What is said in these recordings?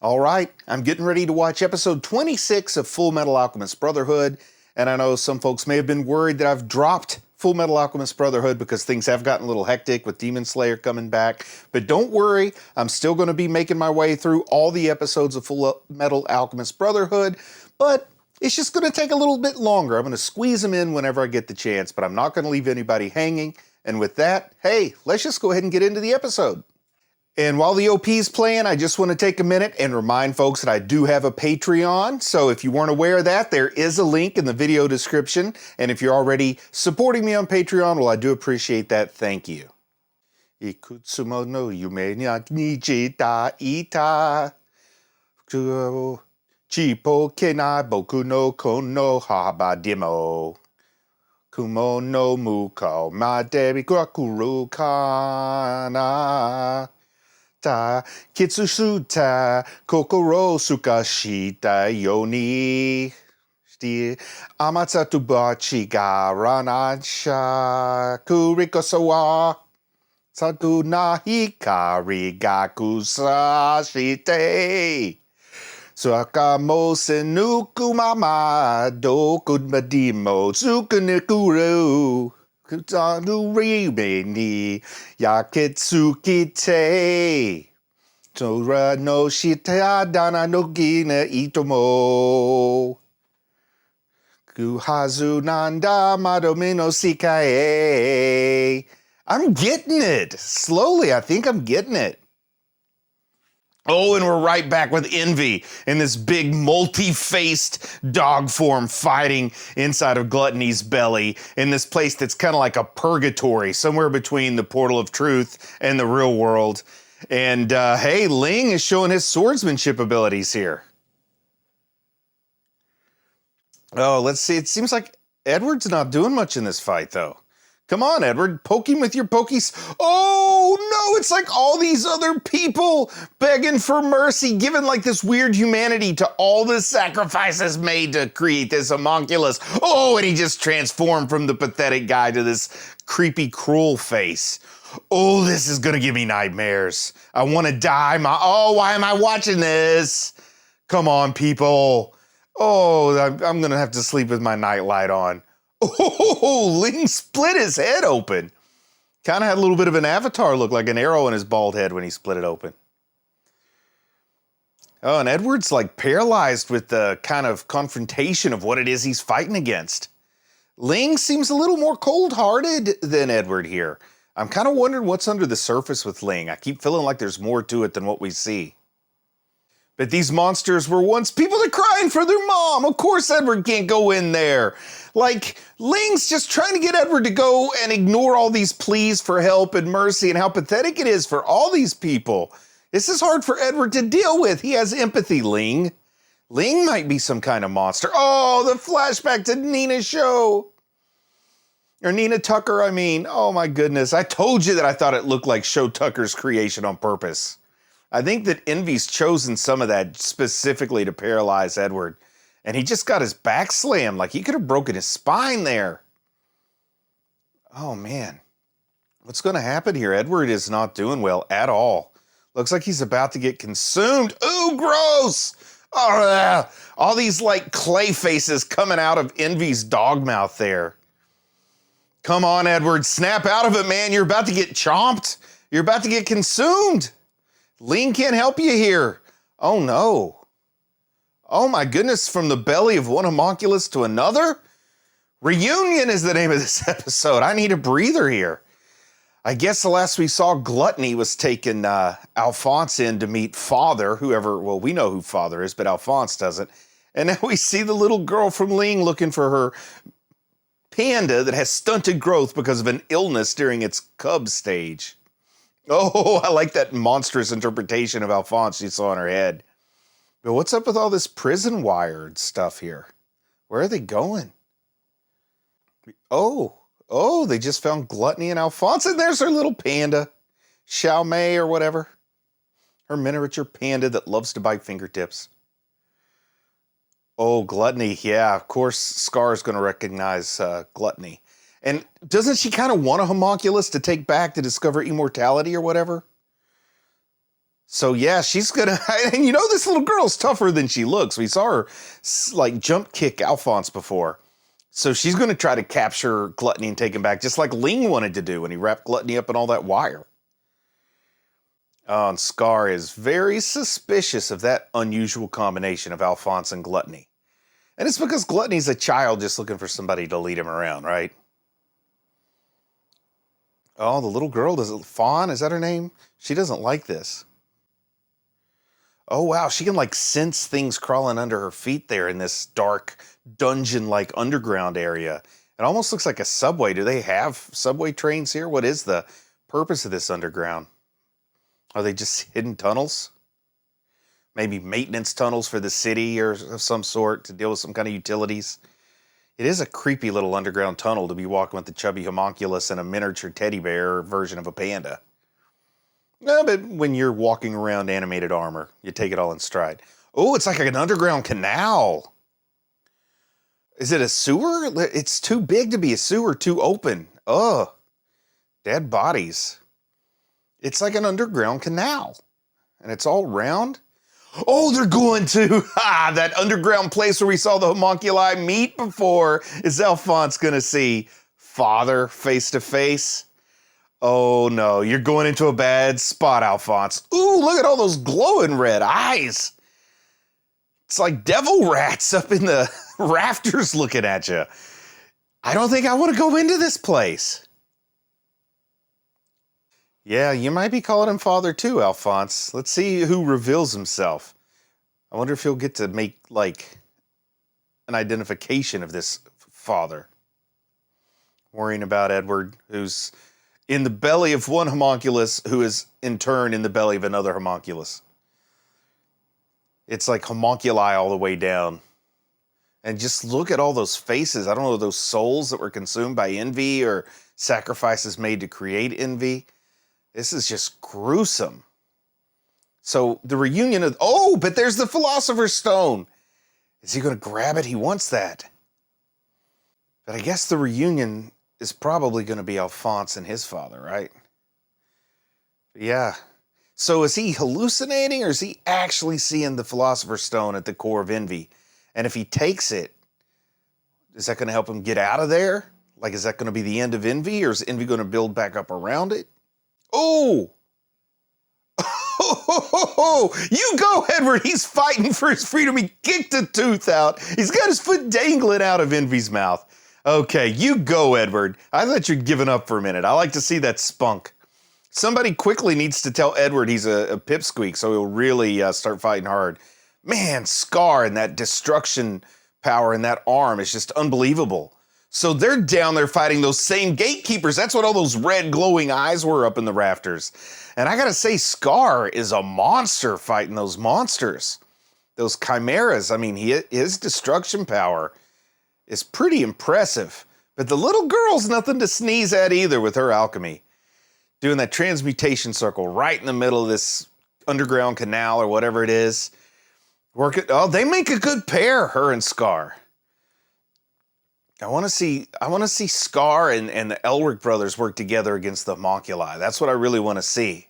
All right, I'm getting ready to watch episode 26 of Fullmetal Alchemist Brotherhood, and I know some folks may have been worried that I've dropped Fullmetal Alchemist Brotherhood because things have gotten a little hectic with Demon Slayer coming back, but don't worry, I'm still going to be making my way through all the episodes of Fullmetal Alchemist Brotherhood, but it's just going to take a little bit longer. I'm going to squeeze them in whenever I get the chance, but I'm not going to leave anybody hanging, and with that, hey, let's just go ahead and get into the episode. And while the OP's playing, I just want to take a minute and remind folks that I do have a Patreon. So if you weren't aware of that, there is a link in the video description. And if you're already supporting me on Patreon, well, I do appreciate that. Thank you. Ikutsumo no yume ni jita ita. Chipo kenai boku no kono habadimo. Kumo no muko madebi krakuru kana. Ta kitsusuta kokoro sukashita yoni shti amatsatubachi ga ranansha kurikosawa sakuna hikari gaku sashite Sakamo senuku mama dokudmadimo tsukunikuru Kutanu rime ni yaketsukite Tora no shita dana no gina itomo Kuhazu nanda madomino sikae. I'm getting it. Slowly, I think I'm getting it. Oh, and we're right back with Envy in this big multi-faced dog form fighting inside of Gluttony's belly in this place that's kind of like a purgatory, somewhere between the portal of truth and the real world. And hey, Ling is showing his swordsmanship abilities here. Oh, let's see. It seems like Edward's not doing much in this fight, though. Come on, Edward, poke him with your pokies. Oh, no, it's like all these other people begging for mercy, giving like this weird humanity to all the sacrifices made to create this homunculus. Oh, and he just transformed from the pathetic guy to this creepy, cruel face. Oh, this is gonna give me nightmares. I wanna die. Oh, why am I watching this? Come on, people. Oh, I'm gonna have to sleep with my nightlight on. Oh, Ling split his head open. Kind of had a little bit of an avatar look, like an arrow in his bald head when he split it open. Oh, and Edward's like paralyzed with the kind of confrontation of what it is he's fighting against. Ling seems a little more cold-hearted than Edward here. I'm kind of wondering what's under the surface with Ling. I keep feeling like there's more to it than what we see. But these monsters were once people that are crying for their mom. Of course Edward can't go in there. Like, Ling's just trying to get Edward to go and ignore all these pleas for help and mercy and how pathetic it is for all these people. This is hard for Edward to deal with. He has empathy, Ling. Ling might be some kind of monster. Oh, the flashback to Nina's show. Or Nina Tucker, I mean. Oh my goodness. I told you that I thought it looked like Show Tucker's creation on purpose. I think that Envy's chosen some of that specifically to paralyze Edward. And he just got his back slammed, like he could have broken his spine there. Oh man. What's going to happen here? Edward is not doing well at all. Looks like he's about to get consumed. Ooh, gross! Oh, all these like clay faces coming out of Envy's dog mouth there. Come on, Edward, snap out of it, man. You're about to get chomped. You're about to get consumed. Ling can't help you here. Oh no. Oh my goodness, from the belly of one homunculus to another? Reunion is the name of this episode. I need a breather here. I guess the last we saw, Gluttony was taking Alphonse in to meet Father, whoever, well, we know who Father is, but Alphonse doesn't. And now we see the little girl from Ling looking for her panda that has stunted growth because of an illness during its cub stage. Oh, I like that monstrous interpretation of Alphonse you saw in her head. But what's up with all this prison wired stuff here? Where are they going? Oh, they just found Gluttony and Alphonse, and there's her little panda, Xiao Mei or whatever. Her miniature panda that loves to bite fingertips. Oh, Gluttony, yeah, of course Scar's going to recognize Gluttony. And doesn't she kind of want a homunculus to take back to discover immortality or whatever? So yeah, she's gonna, and you know, this little girl's tougher than she looks. We saw her like jump kick Alphonse before. So she's gonna try to capture Gluttony and take him back, just like Ling wanted to do when he wrapped Gluttony up in all that wire. Oh, and Scar is very suspicious of that unusual combination of Alphonse and Gluttony. And it's because Gluttony's a child just looking for somebody to lead him around, right? Oh, the little girl, Fawn, is that her name? She doesn't like this. Oh, wow, she can like sense things crawling under her feet there in this dark dungeon-like underground area. It almost looks like a subway. Do they have subway trains here? What is the purpose of this underground? Are they just hidden tunnels? Maybe maintenance tunnels for the city or of some sort to deal with some kind of utilities. It is a creepy little underground tunnel to be walking with the chubby homunculus and a miniature teddy bear version of a panda. No, but when you're walking around animated armor, you take it all in stride. Oh, it's like an underground canal. Is it a sewer? It's too big to be a sewer, too open. Ugh. Dead bodies. It's like an underground canal. And it's all round. Oh, they're going to that underground place where we saw the homunculi meet before. Is Alphonse going to see Father face to face? Oh no, you're going into a bad spot, Alphonse. Ooh, look at all those glowing red eyes. It's like devil rats up in the rafters looking at you. I don't think I want to go into this place. Yeah, you might be calling him Father too, Alphonse. Let's see who reveals himself. I wonder if he'll get to make, like, an identification of this father. Worrying about Edward, who's in the belly of one homunculus, who is in turn in the belly of another homunculus. It's like homunculi all the way down. And just look at all those faces. I don't know, those souls that were consumed by envy or sacrifices made to create envy. This is just gruesome. So the reunion of, oh, but there's the Philosopher's Stone. Is he going to grab it? He wants that. But I guess the reunion is probably going to be Alphonse and his father, right? Yeah. So is he hallucinating or is he actually seeing the Philosopher's Stone at the core of envy? And if he takes it, is that going to help him get out of there? Like, is that going to be the end of envy or is envy going to build back up around it? Oh! You go, Edward. He's fighting for his freedom. He kicked a tooth out. He's got his foot dangling out of Envy's mouth. Okay, you go, Edward. I thought you'd given up for a minute. I like to see that spunk. Somebody quickly needs to tell Edward he's a pipsqueak so he'll really start fighting hard. Man, Scar and that destruction power in that arm is just unbelievable. So they're down there fighting those same gatekeepers. That's what all those red glowing eyes were up in the rafters. And I gotta say, Scar is a monster fighting those monsters. Those chimeras. I mean, his destruction power is pretty impressive. But the little girl's nothing to sneeze at either with her alchemy. Doing that transmutation circle right in the middle of this underground canal or whatever it is. They make a good pair, her and Scar. I want to see Scar and the Elric brothers work together against the homunculi. That's what I really want to see.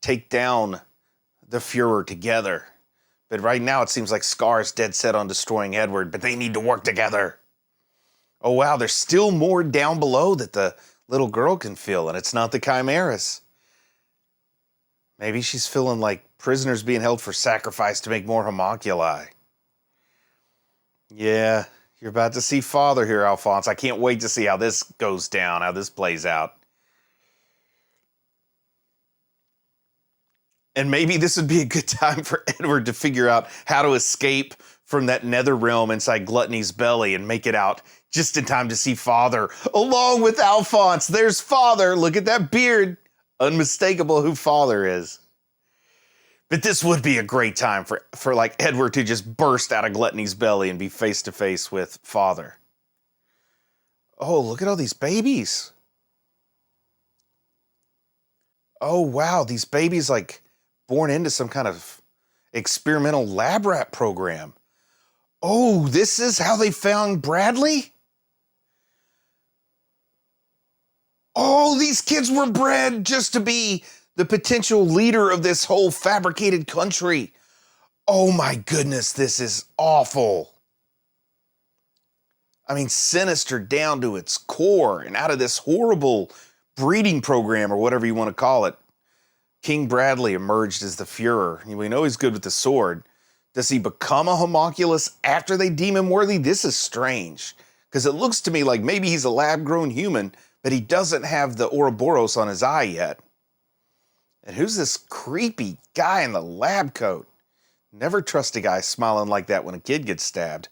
Take down the Fuhrer together. But right now it seems like Scar's dead set on destroying Edward, but they need to work together. Oh wow, there's still more down below that the little girl can feel, and it's not the chimeras. Maybe she's feeling like prisoners being held for sacrifice to make more homunculi. Yeah. You're about to see Father here, Alphonse. I can't wait to see how this goes down, how this plays out. And maybe this would be a good time for Edward to figure out how to escape from that nether realm inside Gluttony's belly and make it out just in time to see Father along with Alphonse. There's Father. Look at that beard. Unmistakable who Father is. But this would be a great time for like Edward to just burst out of Gluttony's belly and be face to face with Father. Oh, look at all these babies. Oh, wow. These babies like born into some kind of experimental lab rat program. Oh, this is how they found Bradley? Oh, these kids were bred just to be the potential leader of this whole fabricated country. Oh my goodness, this is awful. I mean, sinister down to its core, and out of this horrible breeding program, or whatever you want to call it, King Bradley emerged as the Führer. We know he's good with the sword. Does he become a homunculus after they deem him worthy? This is strange, because it looks to me like maybe he's a lab-grown human, but he doesn't have the Ouroboros on his eye yet. And who's this creepy guy in the lab coat? Never trust a guy smiling like that when a kid gets stabbed.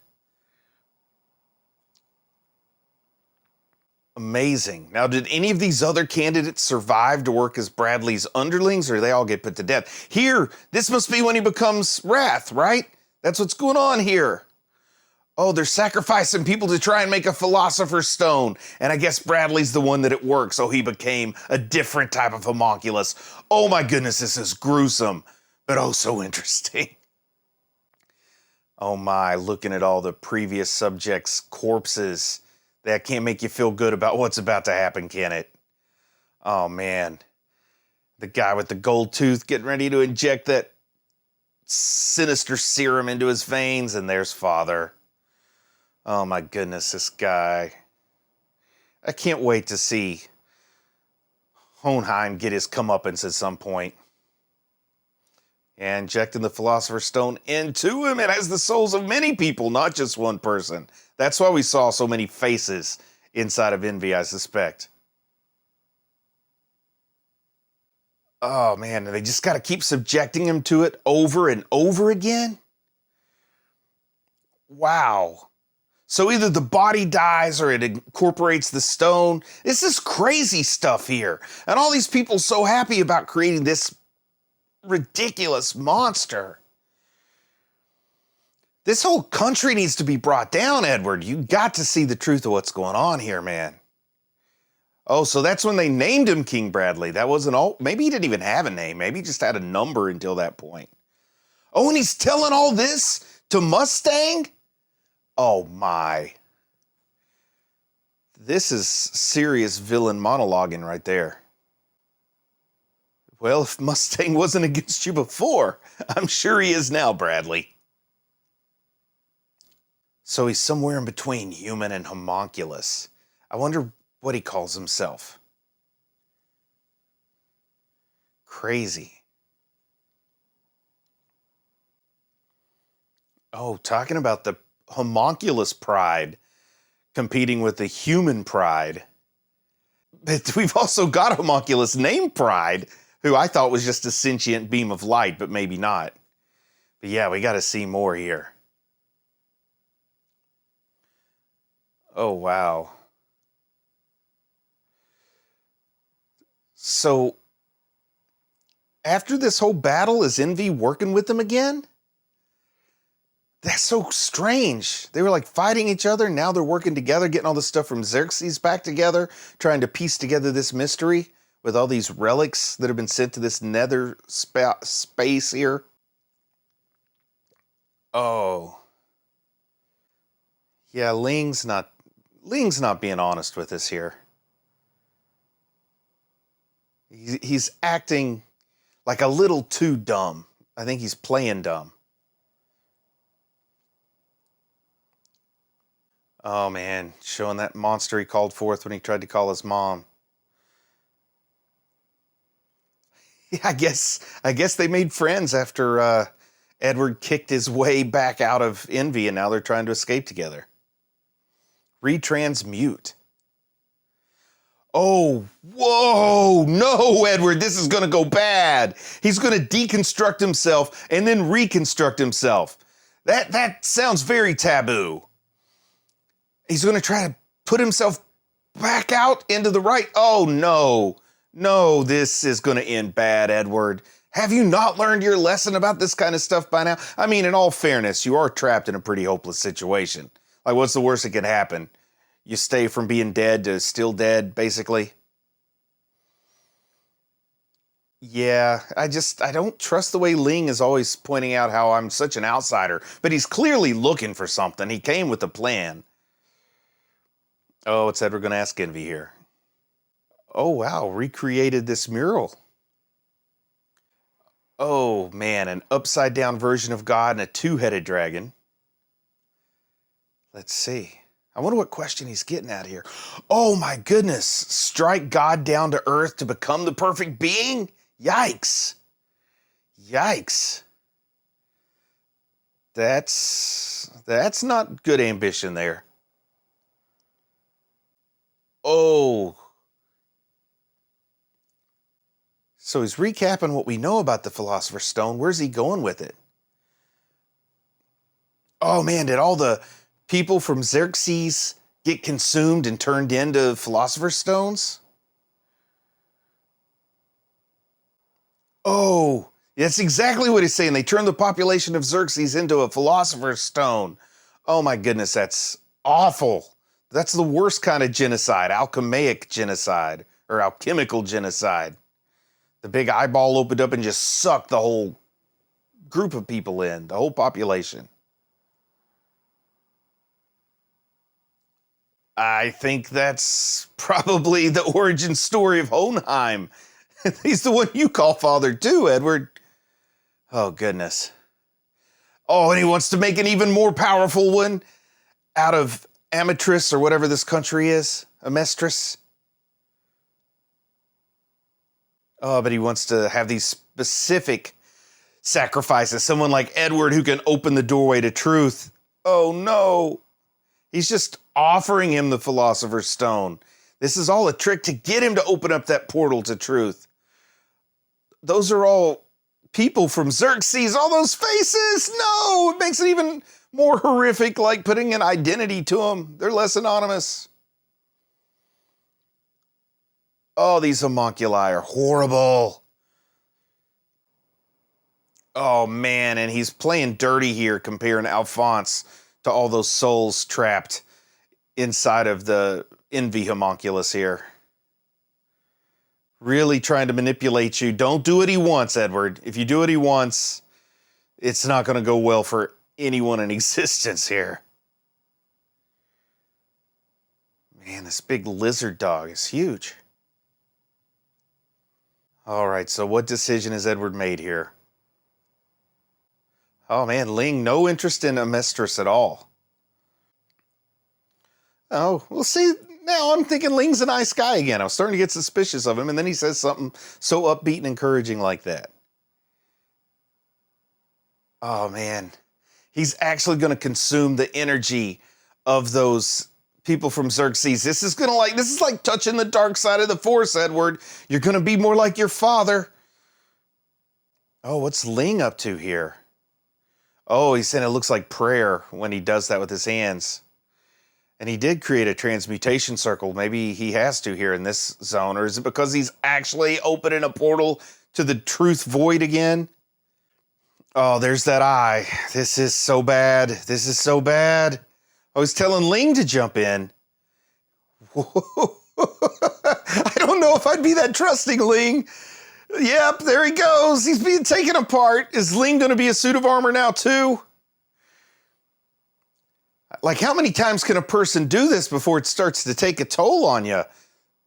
Amazing. Now, did any of these other candidates survive to work as Bradley's underlings, or do they all get put to death? Here, this must be when he becomes Wrath, right? That's what's going on here. Oh, they're sacrificing people to try and make a Philosopher's Stone. And I guess Bradley's the one that it worked, so he became a different type of homunculus. Oh my goodness, this is gruesome, but oh so interesting. Oh my, looking at all the previous subjects' corpses. That can't make you feel good about what's about to happen, can it? Oh, man. The guy with the gold tooth getting ready to inject that sinister serum into his veins, and there's Father. Oh, my goodness, this guy. I can't wait to see Hohenheim get his comeuppance at some point. And injecting the Philosopher's Stone into him, it has the souls of many people, not just one person. That's why we saw so many faces inside of Envy, I suspect. Oh, man, they just got to keep subjecting him to it over and over again? Wow. So either the body dies or it incorporates the stone. This is crazy stuff here. And all these people so happy about creating this ridiculous monster. This whole country needs to be brought down, Edward. You got to see the truth of what's going on here, man. Oh, so that's when they named him King Bradley. That wasn't all. Maybe he didn't even have a name. Maybe he just had a number until that point. Oh, and he's telling all this to Mustang? Oh, my. This is serious villain monologuing right there. Well, if Mustang wasn't against you before, I'm sure he is now, Bradley. So he's somewhere in between human and homunculus. I wonder what he calls himself. Crazy. Oh, talking about the homunculus pride competing with the human pride. But we've also got a homunculus named Pride, who I thought was just a sentient beam of light, but maybe not. But yeah, we got to see more here. Oh, wow. So, after this whole battle, is Envy working with them again? That's so strange. They were like fighting each other, now they're working together, getting all the stuff from Xerxes back together, trying to piece together this mystery with all these relics that have been sent to this nether space here. Oh. Yeah, Ling's not being honest with us here. He's acting like a little too dumb. I think he's playing dumb. Oh man, showing that monster he called forth when he tried to call his mom. Yeah, I guess they made friends after Edward kicked his way back out of Envy, and now they're trying to escape together. Retransmute. Oh, whoa, no, Edward, this is going to go bad. He's going to deconstruct himself and then reconstruct himself. That sounds very taboo. He's going to try to put himself back out into the right. Oh, no. No, this is going to end bad, Edward. Have you not learned your lesson about this kind of stuff by now? I mean, in all fairness, you are trapped in a pretty hopeless situation. Like, what's the worst that can happen? You stay from being dead to still dead, basically? Yeah, I don't trust the way Ling is always pointing out how I'm such an outsider. But he's clearly looking for something. He came with a plan. Oh, it's Edward going to ask Envy here. Oh, wow, recreated this mural. Oh man, an upside down version of God and a two-headed dragon. Let's see. I wonder what question he's getting at here. Oh my goodness. Strike God down to earth to become the perfect being? Yikes. Yikes. That's not good ambition there. Oh. So he's recapping what we know about the Philosopher's Stone. Where's he going with it? Oh man, did all the people from Xerxes get consumed and turned into Philosopher's Stones? Oh, that's exactly what he's saying. They turned the population of Xerxes into a Philosopher's Stone. Oh my goodness, that's awful. That's the worst kind of genocide, alchemaic genocide, or alchemical genocide. The big eyeball opened up and just sucked the whole group of people in, the whole population. I think that's probably the origin story of Hohenheim. He's the one you call father too, Edward. Oh, goodness. Oh, and he wants to make an even more powerful one out of Ametris or whatever this country is. Amestris. Oh, but he wants to have these specific sacrifices. Someone like Edward who can open the doorway to truth. Oh, no. He's just offering him the Philosopher's Stone. This is all a trick to get him to open up that portal to truth. Those are all people from Xerxes. All those faces. No, it makes it even more horrific, like putting an identity to them. They're less anonymous. Oh, these homunculi are horrible. Oh, man, and he's playing dirty here comparing Alphonse to all those souls trapped inside of the envy homunculus here. Really trying to manipulate you. Don't do what he wants, Edward. If you do what he wants, it's not going to go well for anyone in existence here. Man, this big lizard dog is huge. All right, so what decision has Edward made here? Oh man, Ling, no interest in Amestris at all. Oh, we'll see. Now I'm thinking Ling's a nice guy again. I was starting to get suspicious of him, and then he says something so upbeat and encouraging like that. Oh man, he's actually going to consume the energy of those people from Xerxes. This is like touching the dark side of the Force, Edward. You're going to be more like your father. Oh, what's Ling up to here? Oh, he's saying it looks like prayer when he does that with his hands. And he did create a transmutation circle. Maybe he has to here in this zone. Or is it because he's actually opening a portal to the truth void again? Oh, there's that eye. This is so bad. This is so bad. I was telling Ling to jump in. I don't know if I'd be that trusting, Ling. Yep, there he goes. He's being taken apart. Is Ling going to be a suit of armor now, too? Like, how many times can a person do this before it starts to take a toll on you?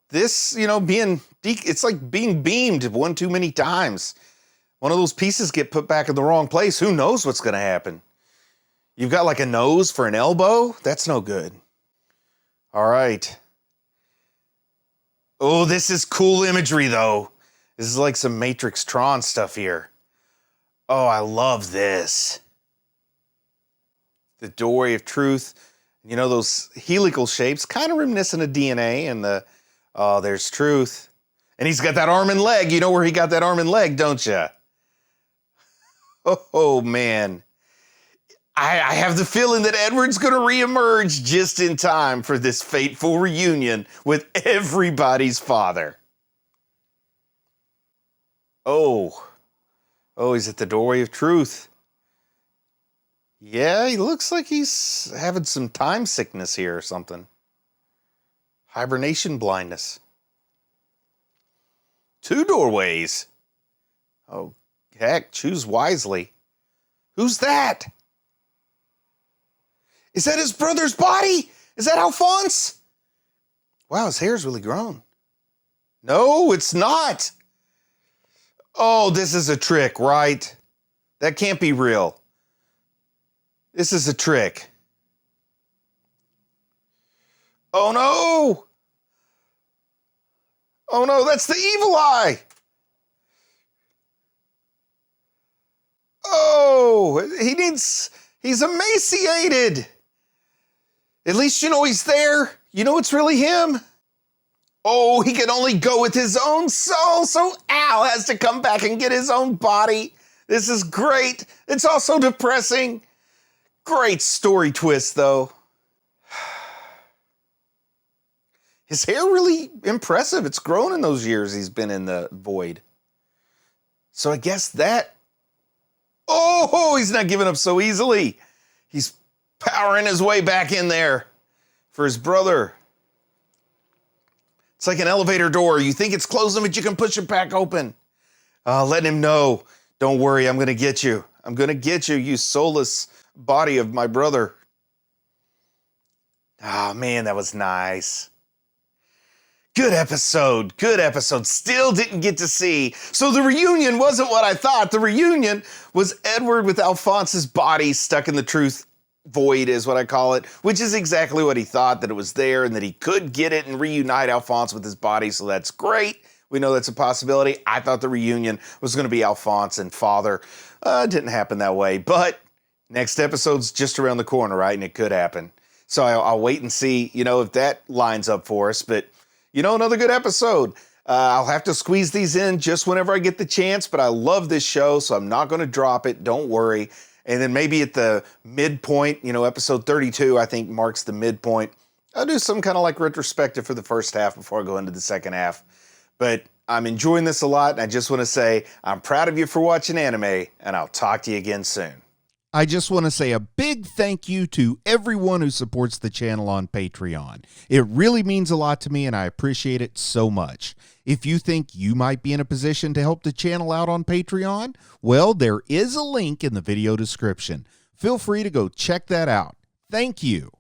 This, it's like being beamed one too many times. One of those pieces get put back in the wrong place. Who knows what's going to happen? You've got like a nose for an elbow? That's no good. All right. Oh, this is cool imagery, though. This is like some Matrix Tron stuff here. Oh, I love this. The doorway of truth. You know, those helical shapes, kind of reminiscent of DNA, and there's truth. And he's got that arm and leg. You know where he got that arm and leg, don't you? Oh, man. I have the feeling that Edward's going to reemerge just in time for this fateful reunion with everybody's father. Oh, he's at the doorway of truth. Yeah, he looks like he's having some time sickness here or something. Hibernation blindness. 2 doorways. Oh, heck, choose wisely. Who's that? Is that his brother's body? Is that Alphonse? Wow, his hair's really grown. No, it's not. Oh, this is a trick, right? That can't be real. This is a trick. Oh no! Oh no, that's the evil eye! Oh, he's emaciated. At least you know he's there. You know it's really him. Oh, he can only go with his own soul, so Al has to come back and get his own body. This is great. It's also depressing. Great story twist, though. His hair really impressive. It's grown in those years he's been in the void. So I guess that... Oh, he's not giving up so easily. He's powering his way back in there for his brother. It's like an elevator door. You think it's closing, but you can push it back open. Let him know. Don't worry, I'm going to get you. I'm going to get you, you soulless body of my brother. Oh, man, that was nice. Good episode. Good episode. Still didn't get to see. So the reunion wasn't what I thought. The reunion was Edward with Alphonse's body stuck in the truth void, is what I call it, which is exactly what he thought, that it was there and that he could get it and reunite Alphonse with his body. So that's great. We know that's a possibility. I thought the reunion was going to be Alphonse and father. It didn't happen that way, but next episode's just around the corner, right? And it could happen. So I'll wait and see, if that lines up for us. But, another good episode. I'll have to squeeze these in just whenever I get the chance, but I love this show, so I'm not going to drop it. Don't worry. And then maybe at the midpoint, episode 32, I think marks the midpoint. I'll do some kind of like retrospective for the first half before I go into the second half. But I'm enjoying this a lot, and I just want to say I'm proud of you for watching anime, and I'll talk to you again soon. I just want to say a big thank you to everyone who supports the channel on Patreon. It really means a lot to me, and I appreciate it so much. If you think you might be in a position to help the channel out on Patreon, well, there is a link in the video description. Feel free to go check that out. Thank you.